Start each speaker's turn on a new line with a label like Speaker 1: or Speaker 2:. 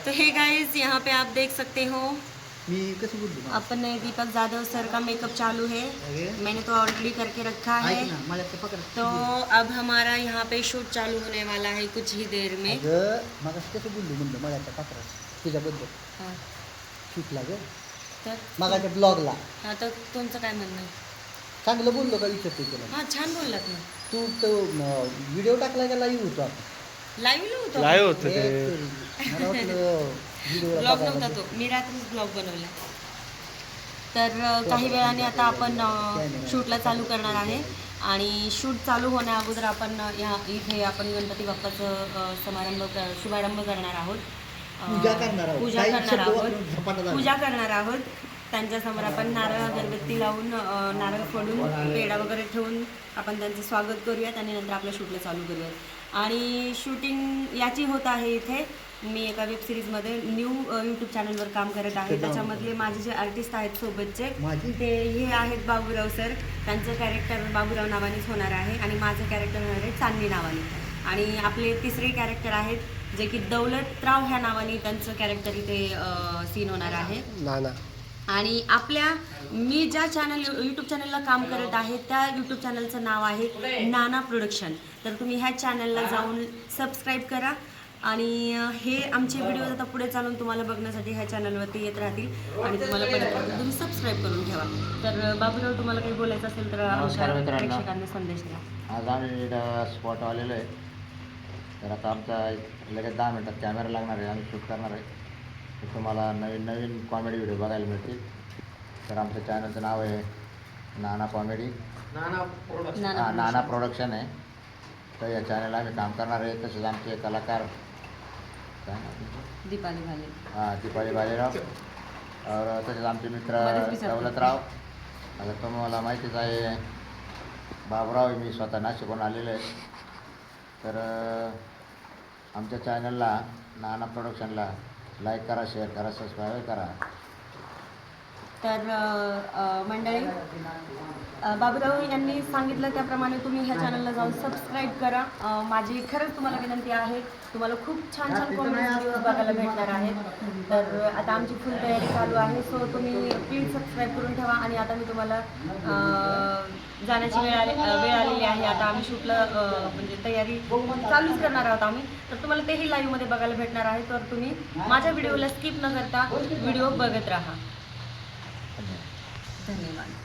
Speaker 1: तो hey guys यहाँ पे आप देख सकते हो
Speaker 2: मी कसं बोललो
Speaker 1: अपने दीपक जाधव सर का मेकअप चालू है। मैंने तो ऑलरेडी करके रखा है।
Speaker 2: ऐक ना मला ते पकड
Speaker 1: तो अब हमारा यहाँ पे शूट चालू होने वाला है कुछ ही देर में।
Speaker 2: अगं मग कसं बोललो म्हणलं मला त्या पकडात तुझ्याबद्दल
Speaker 1: हाँ,
Speaker 2: शूटला ग
Speaker 1: तर
Speaker 2: मगाच्या ब्लॉगला
Speaker 1: हाँ, तर तुमचं काय म्हणणं आहे?
Speaker 2: चांगलं बोललो का विचारते तुला
Speaker 1: हां, छान बोललात ना.
Speaker 2: तू तो व्हिडिओ टाकला का लाईव्ह होतो आपण
Speaker 1: लाईव्हला होतो
Speaker 3: लाईव्ह होतं
Speaker 2: हे
Speaker 3: ते.
Speaker 2: तरी. मला वाटलं व्हिडिओ
Speaker 1: ब्लॉग नव्हता तो, मी रात्रीच ब्लॉग बनवला. तर काही वेळाने आता आपण शूटला चालू करणार आहे आणि शूट चालू होण्या अगोदर आपण इथे आपण गणपती बाप्पाचं शुभारंभ करणार आहोत.
Speaker 2: पूजा करणार आहोत.
Speaker 1: पूजा
Speaker 2: काही
Speaker 1: करणार
Speaker 2: शब्द
Speaker 1: आहोत.
Speaker 2: वापरून झपाटा झाला.
Speaker 1: पूजा करणार आहोत. त्यांच्यासमोर आपण नारळ अगरबत्ती लावून नारळ फोडून पेढा वगैरे ठेवून आपण त्यांचं स्वागत करूयात आणि नंतर आपल्या शूटला चालू करूयात. आणि शूटिंग याची होत आहे इथे. मी एका वेब सिरीजमध्ये न्यू यूट्यूब चॅनलवर काम करत आहे. त्याच्यामधले माझे जे आर्टिस्ट आहेत सोबतचे ते हे आहेत बाबूराव सर. त्यांचं कॅरेक्टर बाबूराव नावानेच होणार आहे आणि माझं कॅरेक्टर होणार आहे चांदणी नावाने. आणि आपले तिसरे कॅरेक्टर आहेत जे की दौलतराव ह्या नावाने त्यांचं कॅरेक्टर इथे सीन होणार आहे.
Speaker 3: नाना
Speaker 1: आणि मी ज्या यूट्यूब चॅनलला काम करत आहे त्या यूट्यूब चॅनलचं नाव आहे नाना प्रोडक्शन. तर तुम्ही ह्या चॅनलला जाऊन सबस्क्राईब करा आणि हे आमचे व्हिडिओ आता पुढे चालून तुम्हाला बघण्यासाठी ह्या चॅनलवरती येत राहतील आणि तुम्हाला पडत राहतील. तुम्ही सबस्क्राईब करून ठेवा. तर बाबूराव तुम्हाला काही बोलायचं असेल तर आमच्या प्रेक्षकांना संदेश द्या.
Speaker 4: आज आम्ही स्पॉट आलेलो आहे. तर आता आमचा लगेच 10 मिनटात कॅमेरा लागणार आहे. आम्ही शूट करणार आहे. तर तुम्हाला नवीन नवीन कॉमेडी व्हिडिओ बघायला मिळतील. तर आमच्या चॅनलचं नाव आहे नाना कॉमेडी, नाना प्रोडक्शन आहे. तर या चॅनलला आम्ही काम करणार आहे. तसेच आमचे कलाकार काय नाव?
Speaker 1: दीपाली भाले.
Speaker 4: दीपाली भालेराव और तसेच आमचे मित्र दौलतराव. आता तुम्हाला माहितीच आहे बाबूराव. मी स्वतः नाशिकहून आलेलो आहे. तर आमच्या चॅनलला नाना प्रोडक्शनला लाईक करा, शेअर करा, सबस्क्राईब करा.
Speaker 1: तर मंडळी बाबूराव यांनी सांगितलं त्याप्रमाणे तुम्ही ह्या चॅनलला जाऊन सबस्क्राईब करा. माझी खरंच तुम्हाला विनंती आहे. तुम्हाला खूप छान छान कॉमेडी व्हिडिओज बघायला भेटणार आहेत. तर आता आमची फुल तयारी चालू आहे. सो तुम्ही प्लीज सबस्क्राईब करून ठेवा. आणि आता मी तुम्हाला जाण्याची वेळ आलेली आहे. आता आम्ही शूटला म्हणजे तयारी चालूच करणार आहोत आम्ही. तर तुम्हाला तेही लाईव्हमध्ये बघायला भेटणार आहे. तर तुम्ही माझ्या व्हिडिओला स्किप न करता व्हिडिओ बघत राहा. धन्यवाद.